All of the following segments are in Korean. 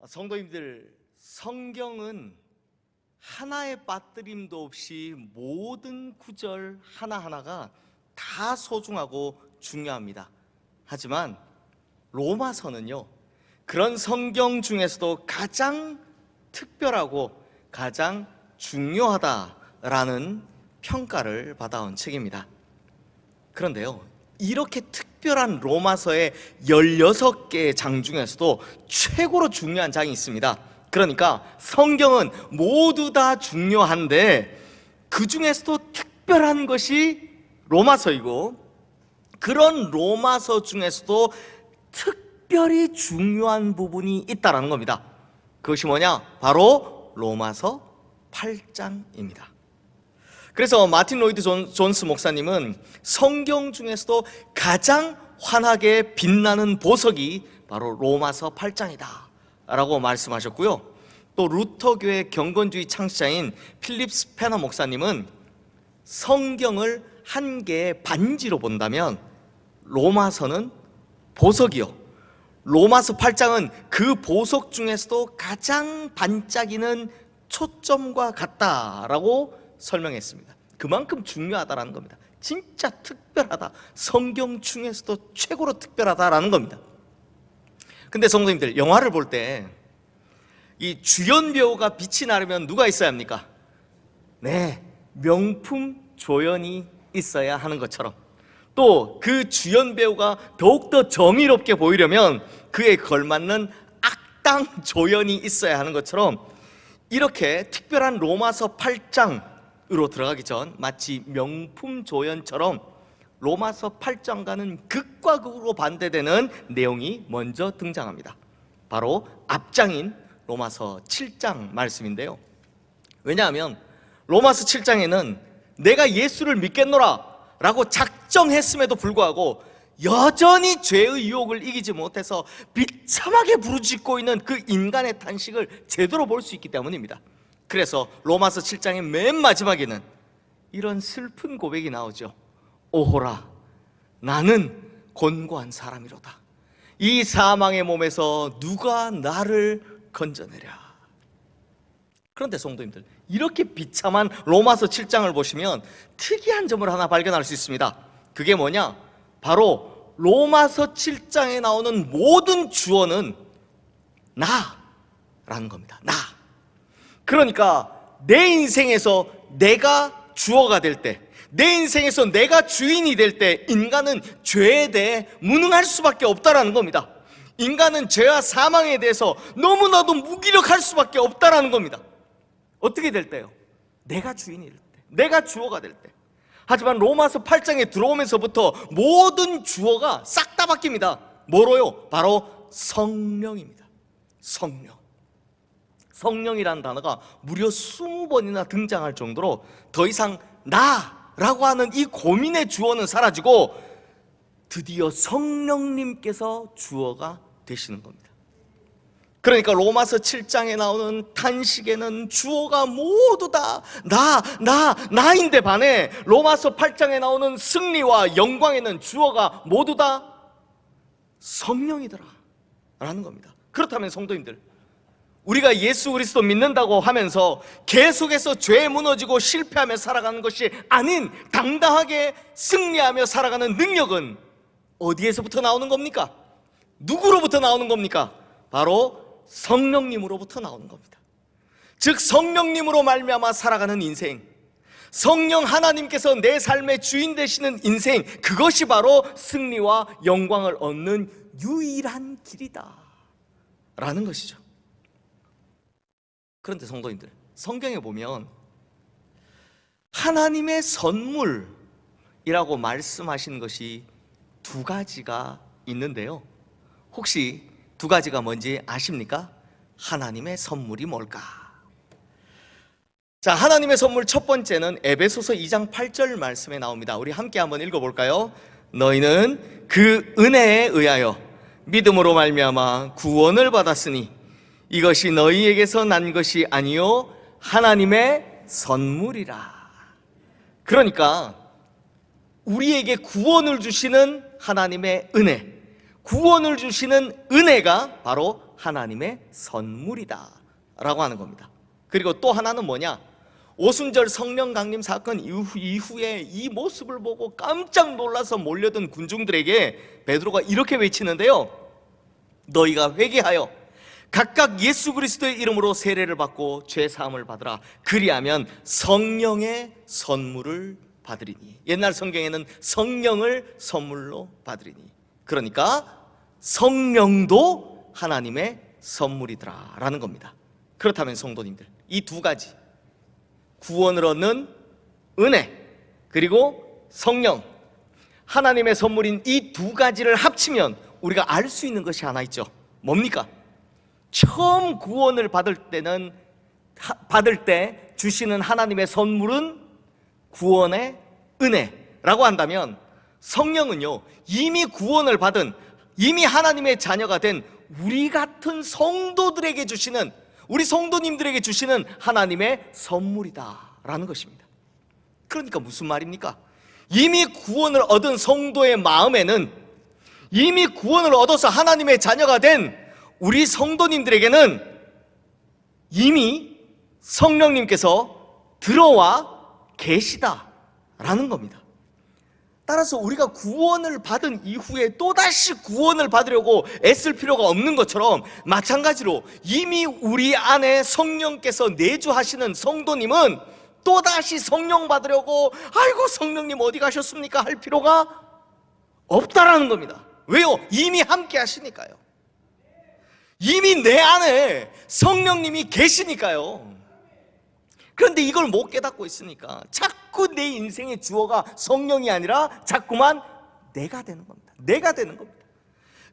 성도님들, 성경은 하나의 빠뜨림도 없이 모든 구절 하나하나가 다 소중하고 중요합니다. 하지만 로마서는요, 그런 성경 중에서도 가장 특별하고 가장 중요하다라는 평가를 받아온 책입니다. 그런데요, 이렇게 특별한 로마서의 16개의 장 중에서도 최고로 중요한 장이 있습니다. 그러니까 성경은 모두 다 중요한데 그 중에서도 특별한 것이 로마서이고, 그런 로마서 중에서도 특별히 중요한 부분이 있다는 겁니다. 그것이 뭐냐? 바로 로마서 8장입니다. 그래서 마틴 로이드 존스 목사님은 성경 중에서도 가장 환하게 빛나는 보석이 바로 로마서 8장이다 라고 말씀하셨고요, 또 루터교의 경건주의 창시자인 필립 스패너 목사님은 성경을 한 개의 반지로 본다면 로마서는 보석이요, 로마서 8장은 그 보석 중에서도 가장 반짝이는 초점과 같다라고 설명했습니다. 그만큼 중요하다라는 겁니다. 진짜 특별하다, 성경 중에서도 최고로 특별하다라는 겁니다. 근데 성도님들, 영화를 볼 때 이 주연 배우가 빛이 나려면 누가 있어야 합니까? 네, 명품 조연이 있어야 하는 것처럼, 또 그 주연 배우가 더욱더 정의롭게 보이려면 그에 걸맞는 악당 조연이 있어야 하는 것처럼, 이렇게 특별한 로마서 8장으로 들어가기 전 마치 명품 조연처럼 로마서 8장과는 극과 극으로 반대되는 내용이 먼저 등장합니다. 바로 앞장인 로마서 7장 말씀인데요, 왜냐하면 로마서 7장에는 내가 예수를 믿겠노라 라고 작정했음에도 불구하고 여전히 죄의 유혹을 이기지 못해서 비참하게 부르짖고 있는 그 인간의 탄식을 제대로 볼 수 있기 때문입니다. 그래서 로마서 7장의 맨 마지막에는 이런 슬픈 고백이 나오죠. 오호라, 나는 곤고한 사람이로다. 이 사망의 몸에서 누가 나를 건져내랴. 그런데 성도님들, 이렇게 비참한 로마서 7장을 보시면 특이한 점을 하나 발견할 수 있습니다. 그게 뭐냐? 바로 로마서 7장에 나오는 모든 주어는 나라는 겁니다. 나. 그러니까 내 인생에서 내가 주어가 될 때, 내 인생에서 내가 주인이 될 때 인간은 죄에 대해 무능할 수밖에 없다라는 겁니다. 인간은 죄와 사망에 대해서 너무나도 무기력할 수밖에 없다라는 겁니다. 어떻게 될 때요? 내가 주인이 될 때, 내가 주어가 될 때. 하지만 로마서 8장에 들어오면서부터 모든 주어가 싹 다 바뀝니다. 뭐로요? 바로 성령입니다. 성령. 성령이라는 단어가 무려 20번이나 등장할 정도로 더 이상 나라고 하는 이 고민의 주어는 사라지고 드디어 성령님께서 주어가 되시는 겁니다. 그러니까 로마서 7장에 나오는 탄식에는 주어가 모두 다 나인데 반해 로마서 8장에 나오는 승리와 영광에는 주어가 모두 다 성령이더라 라는 겁니다. 그렇다면 성도님들, 우리가 예수 그리스도 믿는다고 하면서 계속해서 죄에 무너지고 실패하며 살아가는 것이 아닌 당당하게 승리하며 살아가는 능력은 어디에서부터 나오는 겁니까? 누구로부터 나오는 겁니까? 바로 성령님으로부터 나오는 겁니다. 즉 성령님으로 말미암아 살아가는 인생, 성령 하나님께서 내 삶의 주인 되시는 인생, 그것이 바로 승리와 영광을 얻는 유일한 길이다 라는 것이죠. 그런데 성도님들, 성경에 보면 하나님의 선물이라고 말씀하신 것이 두 가지가 있는데요, 혹시 두 가지가 뭔지 아십니까? 하나님의 선물이 뭘까? 자, 하나님의 선물 첫 번째는 에베소서 2장 8절 말씀에 나옵니다. 우리 함께 한번 읽어볼까요? 너희는 그 은혜에 의하여 믿음으로 말미암아 구원을 받았으니 이것이 너희에게서 난 것이 아니요 하나님의 선물이라. 그러니까 우리에게 구원을 주시는 하나님의 은혜, 구원을 주시는 은혜가 바로 하나님의 선물이다 라고 하는 겁니다. 그리고 또 하나는 뭐냐? 오순절 성령 강림 사건 이후에 이 모습을 보고 깜짝 놀라서 몰려든 군중들에게 베드로가 이렇게 외치는데요, 너희가 회개하여 각각 예수 그리스도의 이름으로 세례를 받고 죄 사함을 받으라. 그리하면 성령의 선물을 받으리니. 옛날 성경에는 성령을 선물로 받으리니. 그러니까 성령도 하나님의 선물이더라 라는 겁니다. 그렇다면 성도님들, 이 두 가지, 구원을 얻는 은혜 그리고 성령, 하나님의 선물인 이 두 가지를 합치면 우리가 알 수 있는 것이 하나 있죠. 뭡니까? 처음 구원을 받을 때 주시는 하나님의 선물은 구원의 은혜라고 한다면, 성령은요, 이미 구원을 받은, 이미 하나님의 자녀가 된 우리 같은 성도들에게 주시는, 우리 성도님들에게 주시는 하나님의 선물이다라는 것입니다. 그러니까 무슨 말입니까? 이미 구원을 얻은 성도의 마음에는, 이미 구원을 얻어서 하나님의 자녀가 된 우리 성도님들에게는 이미 성령님께서 들어와 계시다라는 겁니다. 따라서 우리가 구원을 받은 이후에 또다시 구원을 받으려고 애쓸 필요가 없는 것처럼, 마찬가지로 이미 우리 안에 성령께서 내주하시는 성도님은 또다시 성령 받으려고 아이고 성령님 어디 가셨습니까? 할 필요가 없다라는 겁니다. 왜요? 이미 함께 하시니까요. 이미 내 안에 성령님이 계시니까요. 그런데 이걸 못 깨닫고 있으니까 자꾸 내 인생의 주어가 성령이 아니라 자꾸만 내가 되는 겁니다. 내가 되는 겁니다.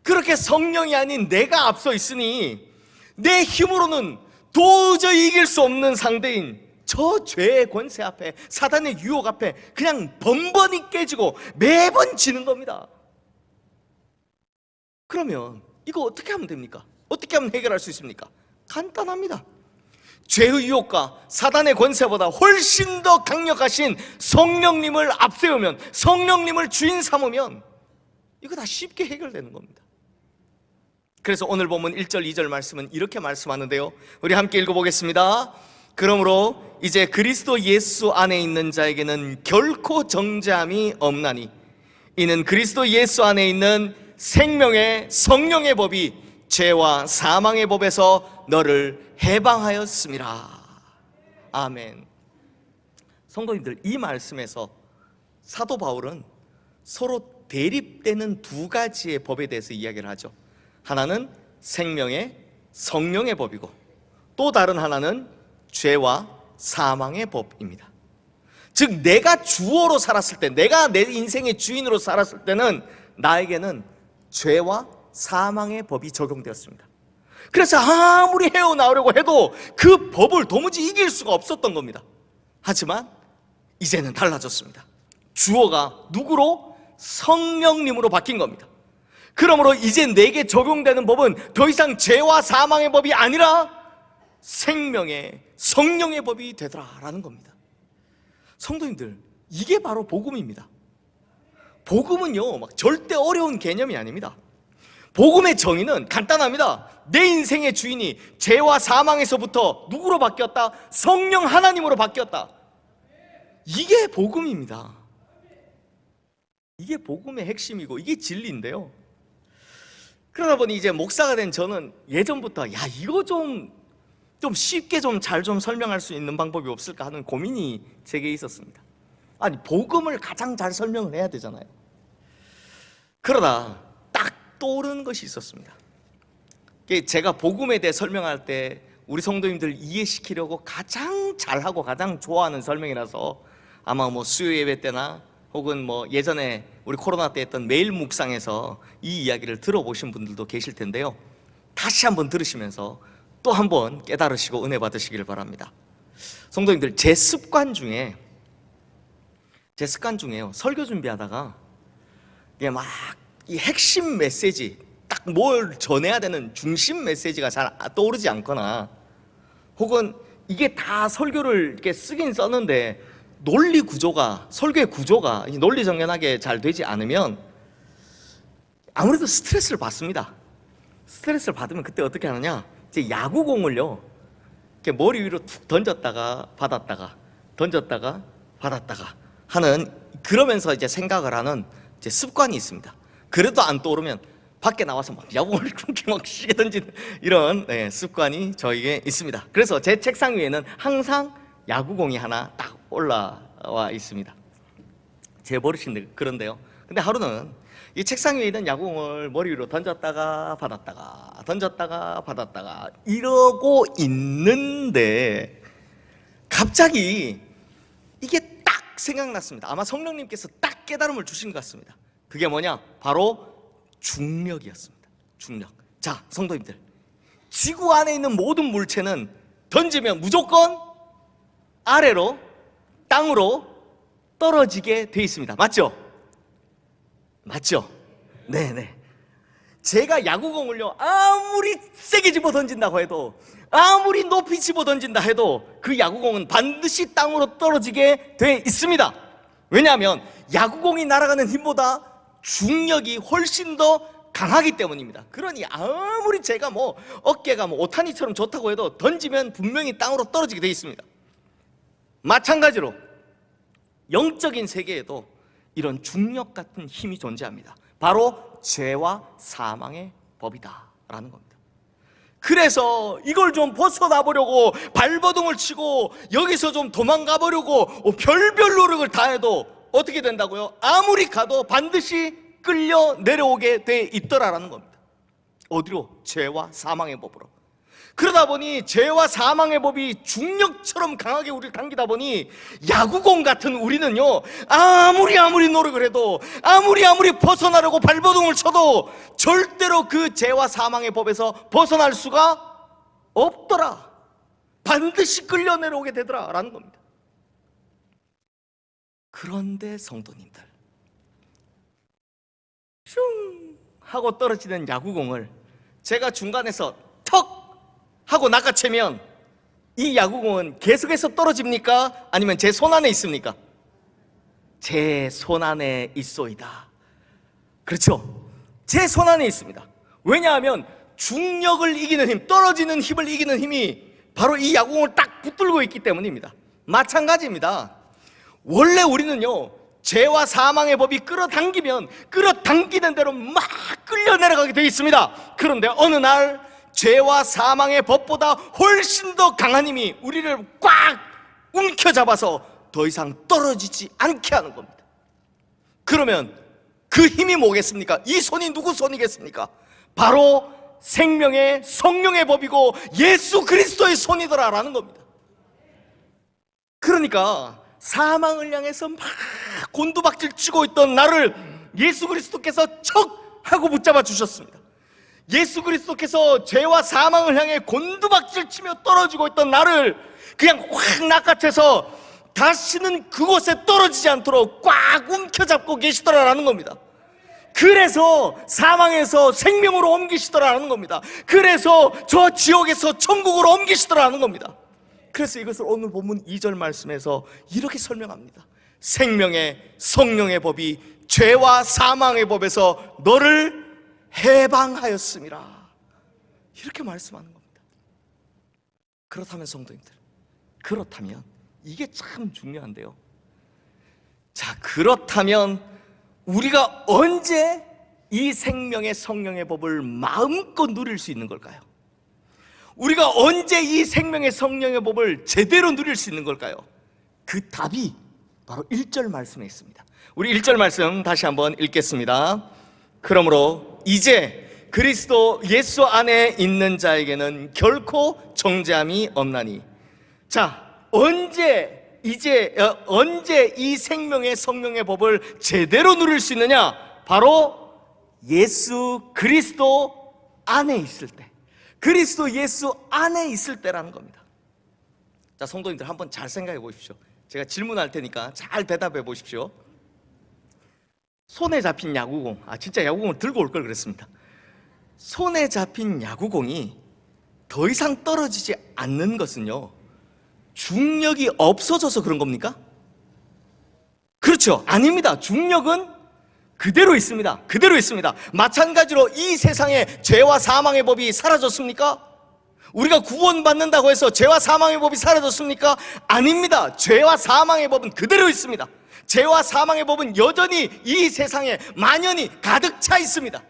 그렇게 성령이 아닌 내가 앞서 있으니 내 힘으로는 도저히 이길 수 없는 상대인 저 죄의 권세 앞에, 사단의 유혹 앞에 그냥 번번이 깨지고 매번 지는 겁니다. 그러면 이거 어떻게 하면 됩니까? 어떻게 하면 해결할 수 있습니까? 간단합니다. 죄의 유혹과 사단의 권세보다 훨씬 더 강력하신 성령님을 앞세우면, 성령님을 주인 삼으면 이거 다 쉽게 해결되는 겁니다. 그래서 오늘 본문 1절 2절 말씀은 이렇게 말씀하는데요, 우리 함께 읽어보겠습니다. 그러므로 이제 그리스도 예수 안에 있는 자에게는 결코 정죄함이 없나니 이는 그리스도 예수 안에 있는 생명의 성령의 법이 죄와 사망의 법에서 너를 해방하였음이라. 아멘. 성도님들, 이 말씀에서 사도 바울은 서로 대립되는 두 가지의 법에 대해서 이야기를 하죠. 하나는 생명의 성령의 법이고 또 다른 하나는 죄와 사망의 법입니다. 즉 내가 주어로 살았을 때, 내가 내 인생의 주인으로 살았을 때는 나에게는 죄와 사망의 법이 적용되었습니다. 그래서 아무리 헤어나오려고 해도 그 법을 도무지 이길 수가 없었던 겁니다. 하지만 이제는 달라졌습니다. 주어가 누구로? 성령님으로 바뀐 겁니다. 그러므로 이제 내게 적용되는 법은 더 이상 죄와 사망의 법이 아니라 생명의 성령의 법이 되더라라는 겁니다. 성도님들, 이게 바로 복음입니다. 복음은요, 막 절대 어려운 개념이 아닙니다. 복음의 정의는 간단합니다. 내 인생의 주인이 죄와 사망에서부터 누구로 바뀌었다? 성령 하나님으로 바뀌었다. 이게 복음입니다. 이게 복음의 핵심이고 이게 진리인데요, 그러다 보니 이제 목사가 된 저는 예전부터 이거 좀 쉽게 잘 설명할 수 있는 방법이 없을까 하는 고민이 제게 있었습니다. 아니, 복음을 가장 잘 설명을 해야 되잖아요. 그러다 딱 떠오르는 것이 있었습니다. 제가 복음에 대해 설명할 때 우리 성도님들 이해시키려고 가장 잘하고 가장 좋아하는 설명이라서 아마 수요 예배 때나 혹은 예전에 우리 코로나 때 했던 매일 묵상에서 이 이야기를 들어보신 분들도 계실 텐데요, 다시 한번 들으시면서 또 한번 깨달으시고 은혜 받으시길 바랍니다. 성도님들, 제 습관 중에요, 설교 준비하다가 이게 막 이 핵심 메시지, 딱 뭘 전해야 되는 중심 메시지가 잘 떠오르지 않거나, 혹은 이게 다 설교를 이렇게 쓰긴 썼는데 논리 구조가, 설교의 구조가 논리정연하게 잘 되지 않으면 아무래도 스트레스를 받습니다. 스트레스를 받으면 그때 어떻게 하느냐, 이제 야구공을요 이렇게 머리 위로 툭 던졌다가 받았다가 던졌다가 받았다가 하는, 그러면서 이제 생각을 하는 이제 습관이 있습니다. 그래도 안 떠오르면 밖에 나와서 막 야구공을 그렇게 막 시게 던지는 이런 습관이 저에게 있습니다. 그래서 제 책상 위에는 항상 야구공이 하나 딱 올라와 있습니다. 제 버릇인데 그런데요. 근데 하루는 이 책상 위에 있는 야구공을 머리 위로 던졌다가 받았다가 던졌다가 받았다가 이러고 있는데 갑자기 이게 딱 생각났습니다. 아마 성령님께서 딱 깨달음을 주신 것 같습니다. 그게 뭐냐? 바로 중력이었습니다. 중력. 자, 성도님들, 지구 안에 있는 모든 물체는 던지면 무조건 아래로, 땅으로 떨어지게 돼 있습니다. 맞죠? 맞죠? 네네. 제가 야구공을요 아무리 세게 집어 던진다고 해도, 아무리 높이 집어 던진다 해도 그 야구공은 반드시 땅으로 떨어지게 돼 있습니다. 왜냐하면 야구공이 날아가는 힘보다 중력이 훨씬 더 강하기 때문입니다. 그러니 아무리 제가 뭐 어깨가 뭐 오타니처럼 좋다고 해도 던지면 분명히 땅으로 떨어지게 돼 있습니다. 마찬가지로 영적인 세계에도 이런 중력 같은 힘이 존재합니다. 바로 죄와 사망의 법이다라는 겁니다. 그래서 이걸 좀 벗어나 보려고 발버둥을 치고 여기서 좀 도망가 보려고 별별 노력을 다해도 어떻게 된다고요? 아무리 가도 반드시 끌려 내려오게 돼 있더라라는 겁니다. 어디로? 죄와 사망의 법으로. 그러다 보니 죄와 사망의 법이 중력처럼 강하게 우리를 당기다 보니 야구공 같은 우리는요 아무리 노력을 해도, 아무리 벗어나려고 발버둥을 쳐도 절대로 그 죄와 사망의 법에서 벗어날 수가 없더라. 반드시 끌려 내려오게 되더라 라는 겁니다. 그런데 성도님들, 슝 하고 떨어지는 야구공을 제가 중간에서 턱 하고 낚아채면 이 야구공은 계속해서 떨어집니까? 아니면 제 손 안에 있습니까? 제 손 안에 있소이다. 그렇죠? 제 손 안에 있습니다. 왜냐하면 중력을 이기는 힘, 떨어지는 힘을 이기는 힘이 바로 이 야구공을 딱 붙들고 있기 때문입니다. 마찬가지입니다. 원래 우리는요 죄와 사망의 법이 끌어당기면 끌어당기는 대로 막 끌려 내려가게 되어 있습니다. 그런데 어느 날 죄와 사망의 법보다 훨씬 더 강한 힘이 우리를 꽉 움켜잡아서 더 이상 떨어지지 않게 하는 겁니다. 그러면 그 힘이 뭐겠습니까? 이 손이 누구 손이겠습니까? 바로 생명의 성령의 법이고 예수 그리스도의 손이더라라는 겁니다. 그러니까 사망을 향해서 막 곤두박질 치고 있던 나를 예수 그리스도께서 척 하고 붙잡아 주셨습니다. 예수 그리스도께서 죄와 사망을 향해 곤두박질 치며 떨어지고 있던 나를 그냥 확 낚아채서 다시는 그곳에 떨어지지 않도록 꽉 움켜잡고 계시더라라는 겁니다. 그래서 사망에서 생명으로 옮기시더라라는 겁니다. 그래서 저 지옥에서 천국으로 옮기시더라라는 겁니다. 그래서 이것을 오늘 본문 2절 말씀에서 이렇게 설명합니다. 생명의 성령의 법이 죄와 사망의 법에서 너를 해방하였음이라, 이렇게 말씀하는 겁니다. 그렇다면 성도님들, 그렇다면 이게 참 중요한데요. 자, 그렇다면 우리가 언제 이 생명의 성령의 법을 마음껏 누릴 수 있는 걸까요? 우리가 언제 이 생명의 성령의 법을 제대로 누릴 수 있는 걸까요? 그 답이 바로 1절 말씀에 있습니다. 우리 1절 말씀 다시 한번 읽겠습니다. 그러므로 이제 그리스도 예수 안에 있는 자에게는 결코 정죄함이 없나니. 자, 언제 이 생명의 성령의 법을 제대로 누릴 수 있느냐? 바로 예수 그리스도 안에 있을 때, 그리스도 예수 안에 있을 때라는 겁니다. 자, 성도님들 한번 잘 생각해 보십시오. 제가 질문할 테니까 잘 대답해 보십시오. 손에 잡힌 야구공, 진짜 야구공을 들고 올 걸 그랬습니다. 손에 잡힌 야구공이 더 이상 떨어지지 않는 것은요, 중력이 없어져서 그런 겁니까? 그렇죠. 아닙니다. 중력은 그대로 있습니다. 그대로 있습니다. 마찬가지로 이 세상에 죄와 사망의 법이 사라졌습니까? 우리가 구원받는다고 해서 죄와 사망의 법이 사라졌습니까? 아닙니다. 죄와 사망의 법은 그대로 있습니다. 죄와 사망의 법은 여전히 이 세상에 만연히 가득 차 있습니다.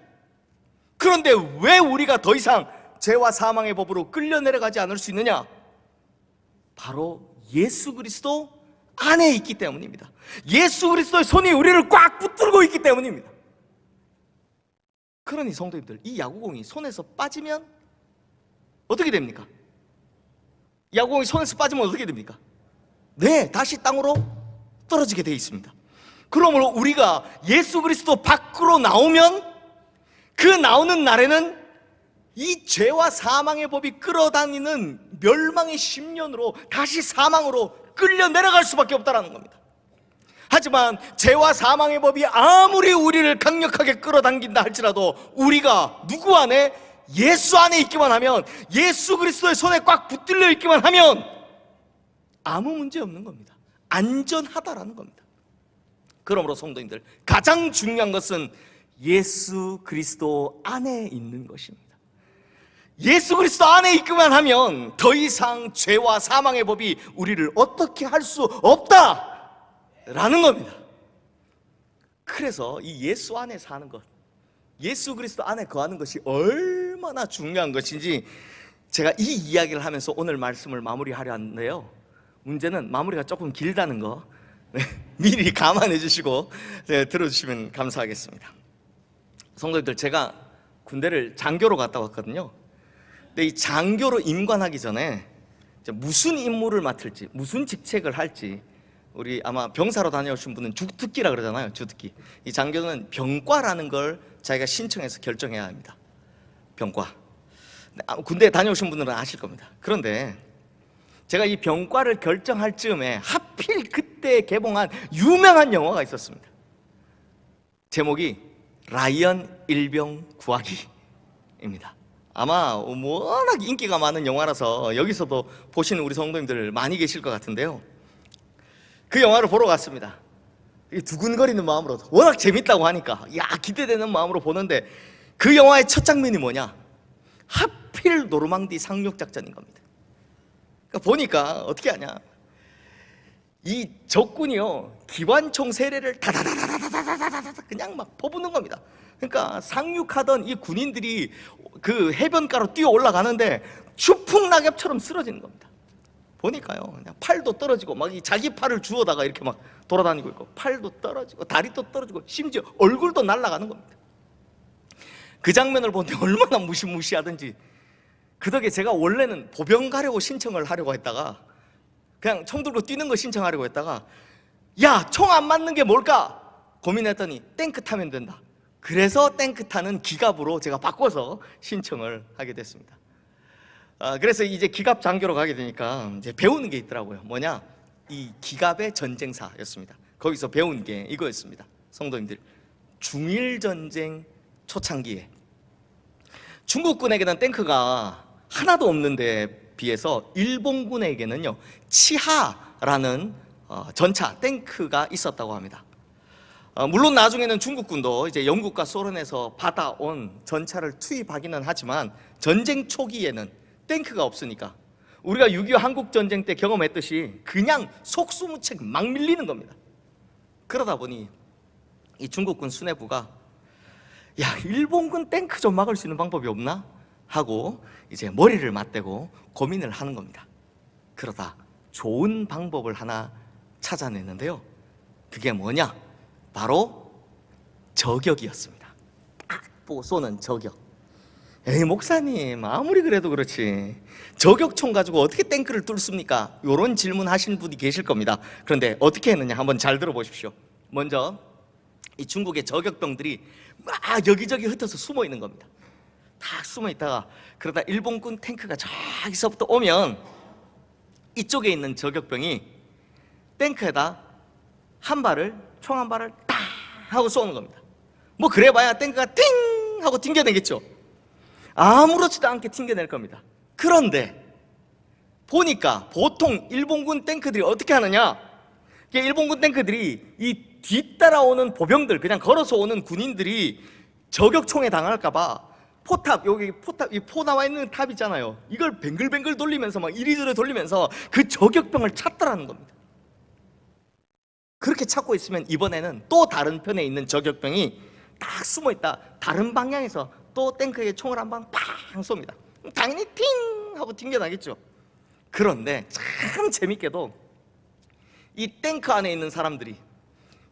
그런데 왜 우리가 더 이상 죄와 사망의 법으로 끌려 내려가지 않을 수 있느냐? 바로 예수 그리스도 안에 있기 때문입니다. 예수 그리스도의 손이 우리를 꽉 붙들고 있기 때문입니다. 그러니 성도님들, 이 야구공이 손에서 빠지면 어떻게 됩니까? 야구공이 손에서 빠지면 어떻게 됩니까? 네, 다시 땅으로 떨어지게 되어 있습니다. 그러므로 우리가 예수 그리스도 밖으로 나오면 그 나오는 날에는 이 죄와 사망의 법이 끌어다니는 멸망의 심년으로 다시 사망으로 끌려 내려갈 수밖에 없다는 겁니다. 하지만 죄와 사망의 법이 아무리 우리를 강력하게 끌어당긴다 할지라도 우리가 누구 안에? 예수 안에 있기만 하면, 예수 그리스도의 손에 꽉 붙들려 있기만 하면 아무 문제 없는 겁니다. 안전하다라는 겁니다. 그러므로 성도님들, 가장 중요한 것은 예수 그리스도 안에 있는 것입니다. 예수 그리스도 안에 있기만 하면 더 이상 죄와 사망의 법이 우리를 어떻게 할 수 없다라는 겁니다. 그래서 이 예수 안에 사는 것, 예수 그리스도 안에 거하는 것이 얼마나 중요한 것인지 제가 이 이야기를 하면서 오늘 말씀을 마무리하려 하는데요, 문제는 마무리가 조금 길다는 거 미리 감안해 주시고 들어주시면 감사하겠습니다. 성도님들, 제가 군대를 장교로 갔다 왔거든요. 근데 이 장교로 임관하기 전에 무슨 임무를 맡을지, 무슨 직책을 할지, 우리 아마 병사로 다녀오신 분은 주특기라 그러잖아요. 주특기. 이 장교는 병과라는 걸 자기가 신청해서 결정해야 합니다. 병과. 군대에 다녀오신 분들은 아실 겁니다. 그런데 제가 이 병과를 결정할 즈음에 하필 그때 개봉한 유명한 영화가 있었습니다. 제목이 라이언 일병 구하기입니다. 아마 워낙 인기가 많은 영화라서 여기서도 보시는 우리 성도님들 많이 계실 것 같은데요, 그 영화를 보러 갔습니다. 두근거리는 마음으로, 워낙 재밌다고 하니까 기대되는 마음으로 보는데, 그 영화의 첫 장면이 뭐냐? 하필 노르망디 상륙작전인 겁니다. 그러니까 보니까 어떻게 하냐, 이 적군이요 기관총 세례를 다다다다다다다다다 그냥 막 퍼붓는 겁니다. 그러니까 상륙하던 이 군인들이 그 해변가로 뛰어 올라가는데 추풍 낙엽처럼 쓰러지는 겁니다. 보니까요, 그냥 팔도 떨어지고 막 자기 팔을 주워다가 이렇게 막 돌아다니고 있고, 팔도 떨어지고 다리도 떨어지고 심지어 얼굴도 날아가는 겁니다. 그 장면을 보는데 얼마나 무시무시하든지, 그 덕에 제가 원래는 보병 가려고 신청을 하려고 했다가, 그냥 총 들고 뛰는 거 신청하려고 했다가, 야, 총 안 맞는 게 뭘까 고민했더니 탱크 타면 된다. 그래서 탱크 타는 기갑으로 제가 바꿔서 신청을 하게 됐습니다. 그래서 이제 기갑 장교로 가게 되니까 이제 배우는 게 있더라고요. 뭐냐? 이 기갑의 전쟁사였습니다. 거기서 배운 게 이거였습니다. 성도님들, 중일전쟁 초창기에 중국군에게는 탱크가 하나도 없는데 비해서 일본군에게는요 치하라는 전차 탱크가 있었다고 합니다. 물론 나중에는 중국군도 이제 영국과 소련에서 받아온 전차를 투입하기는 하지만, 전쟁 초기에는 탱크가 없으니까 우리가 6.25 한국전쟁 때 경험했듯이 그냥 속수무책 막 밀리는 겁니다. 그러다 보니 이 중국군 수뇌부가, 야, 일본군 탱크 좀 막을 수 있는 방법이 없나? 하고 이제 머리를 맞대고 고민을 하는 겁니다. 그러다 좋은 방법을 하나 찾아냈는데요, 그게 뭐냐? 바로 저격이었습니다. 딱 보고 쏘는 저격. 에이, 목사님, 아무리 그래도 그렇지 저격총 가지고 어떻게 탱크를 뚫습니까? 이런 질문 하시는 분이 계실 겁니다. 그런데 어떻게 했느냐 한번 잘 들어보십시오. 먼저 이 중국의 저격병들이 막 여기저기 흩어서 숨어 있는 겁니다. 다 숨어 있다가, 그러다 일본군 탱크가 저기서부터 오면 이쪽에 있는 저격병이 탱크에다 총 한 발을 딱 하고 쏘는 겁니다. 뭐 그래봐야 탱크가 띵 하고 튕겨내겠죠. 아무렇지도 않게 튕겨낼 겁니다. 그런데 보니까 보통 일본군 탱크들이 어떻게 하느냐, 일본군 탱크들이 이 뒤따라오는 보병들, 그냥 걸어서 오는 군인들이 저격총에 당할까봐 포탑, 여기 포탑, 이 포 나와 있는 탑 있잖아요. 이걸 뱅글뱅글 돌리면서 막 이리저리 돌리면서 그 저격병을 찾더라는 겁니다. 그렇게 찾고 있으면 이번에는 또 다른 편에 있는 저격병이 딱 숨어 있다. 다른 방향에서 또 탱크에 총을 한 방 팡 쏩니다. 당연히 팅 하고 튕겨나겠죠. 그런데 참 재밌게도 이 탱크 안에 있는 사람들이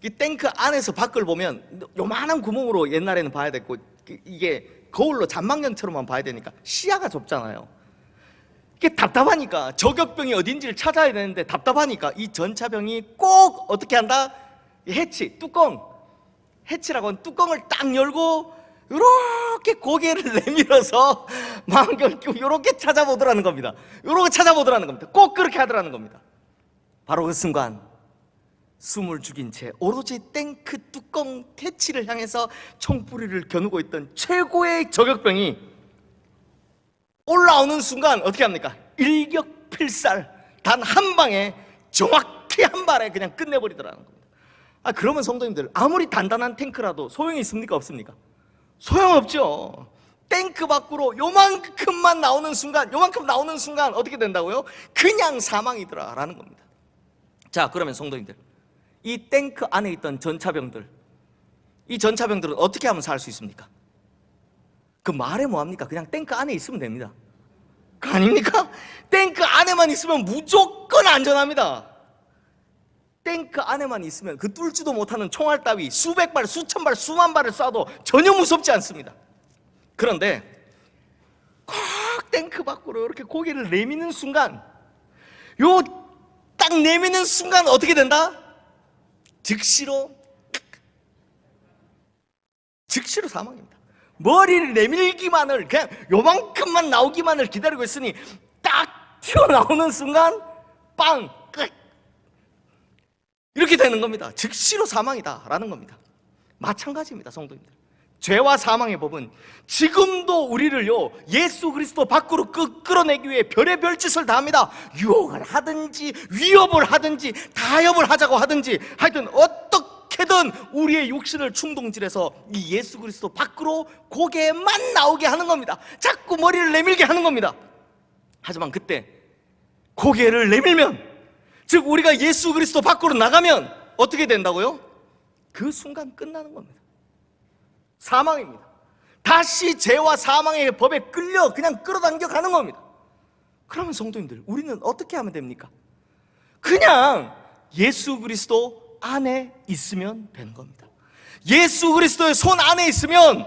이 탱크 안에서 밖을 보면 요만한 구멍으로 옛날에는 봐야 됐고, 이게 거울로 잔망경처럼만 봐야 되니까 시야가 좁잖아요. 이게 답답하니까, 저격병이 어딘지를 찾아야 되는데 답답하니까 이 전차병이 꼭 어떻게 한다? 해치, 뚜껑, 해치라고 하는 뚜껑을 딱 열고 이렇게 고개를 내밀어서 망경을 끼고 이렇게 찾아보더라는 겁니다. 이렇게 찾아보더라는 겁니다. 꼭 그렇게 하더라는 겁니다. 바로 그 순간 숨을 죽인 채 오로지 탱크 뚜껑 해치를 향해서 총뿌리를 겨누고 있던 최고의 저격병이 올라오는 순간 어떻게 합니까? 일격필살, 단 한 방에 정확히 한 발에 그냥 끝내버리더라는 겁니다. 그러면 성도님들, 아무리 단단한 탱크라도 소용이 있습니까? 없습니까? 소용없죠. 탱크 밖으로 요만큼만 나오는 순간, 요만큼 나오는 순간 어떻게 된다고요? 그냥 사망이더라라는 겁니다. 자, 그러면 성도님들, 이 탱크 안에 있던 전차병들, 이 전차병들은 어떻게 하면 살 수 있습니까? 그 말해 뭐합니까? 그냥 탱크 안에 있으면 됩니다. 아닙니까? 탱크 안에만 있으면 무조건 안전합니다. 탱크 안에만 있으면 그 뚫지도 못하는 총알 따위 수백 발, 수천 발, 수만 발을 쏴도 전혀 무섭지 않습니다. 그런데 꼭 탱크 밖으로 이렇게 고개를 내미는 순간, 요 딱 내미는 순간 어떻게 된다? 즉시로 사망입니다. 머리를 내밀기만을, 그냥 요만큼만 나오기만을 기다리고 있으니 딱 튀어나오는 순간 빵! 끝! 이렇게 되는 겁니다. 즉시로 사망이다라는 겁니다. 마찬가지입니다, 성도님들. 죄와 사망의 법은 지금도 우리를요, 예수 그리스도 밖으로 끌어내기 위해 별의별 짓을 다 합니다. 유혹을 하든지 위협을 하든지 타협을 하자고 하든지, 하여튼 어떻게든 우리의 육신을 충동질해서 이 예수 그리스도 밖으로 고개만 나오게 하는 겁니다. 자꾸 머리를 내밀게 하는 겁니다. 하지만 그때 고개를 내밀면, 즉 우리가 예수 그리스도 밖으로 나가면 어떻게 된다고요? 그 순간 끝나는 겁니다. 사망입니다. 다시 죄와 사망의 법에 끌려 그냥 끌어당겨 가는 겁니다. 그러면 성도님들, 우리는 어떻게 하면 됩니까? 그냥 예수 그리스도 안에 있으면 되는 겁니다. 예수 그리스도의 손 안에 있으면,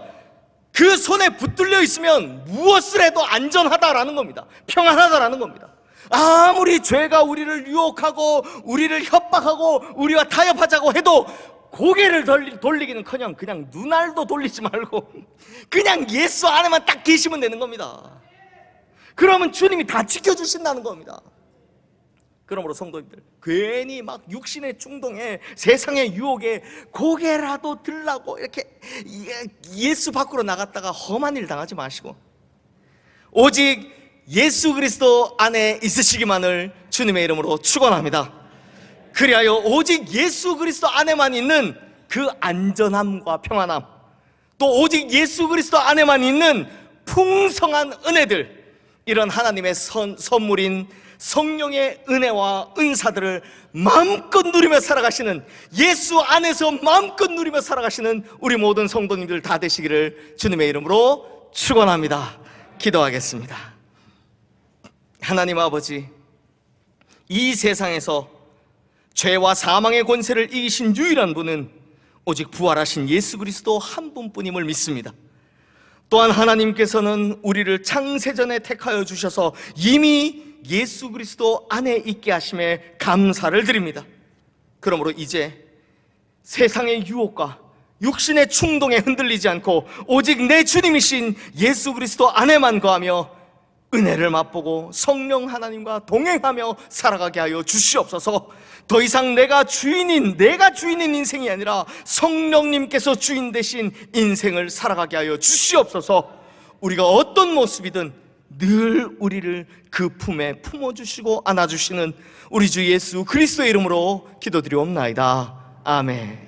그 손에 붙들려 있으면 무엇을 해도 안전하다라는 겁니다. 평안하다라는 겁니다. 아무리 죄가 우리를 유혹하고 우리를 협박하고 우리와 타협하자고 해도 고개를 돌리기는커녕 그냥 눈알도 돌리지 말고 그냥 예수 안에만 딱 계시면 되는 겁니다. 그러면 주님이 다 지켜주신다는 겁니다. 그러므로 성도님들, 괜히 막 육신의 충동에, 세상의 유혹에 고개라도 들라고 이렇게 예수 밖으로 나갔다가 험한 일 당하지 마시고 오직 예수 그리스도 안에 있으시기만을 주님의 이름으로 축원합니다. 그리하여 오직 예수 그리스도 안에만 있는 그 안전함과 평안함, 또 오직 예수 그리스도 안에만 있는 풍성한 은혜들, 이런 하나님의 선물인 성령의 은혜와 은사들을 마음껏 누리며 살아가시는, 예수 안에서 마음껏 누리며 살아가시는 우리 모든 성도님들 다 되시기를 주님의 이름으로 축원합니다. 기도하겠습니다. 하나님 아버지, 이 세상에서 죄와 사망의 권세를 이기신 유일한 분은 오직 부활하신 예수 그리스도 한 분뿐임을 믿습니다. 또한 하나님께서는 우리를 창세전에 택하여 주셔서 이미 예수 그리스도 안에 있게 하심에 감사를 드립니다. 그러므로 이제 세상의 유혹과 육신의 충동에 흔들리지 않고 오직 내 주님이신 예수 그리스도 안에만 거하며 은혜를 맛보고 성령 하나님과 동행하며 살아가게 하여 주시옵소서. 더 이상 내가 주인인 인생이 아니라 성령님께서 주인 되신 인생을 살아가게 하여 주시옵소서. 우리가 어떤 모습이든 늘 우리를 그 품에 품어주시고 안아주시는 우리 주 예수 그리스도의 이름으로 기도드리옵나이다. 아멘.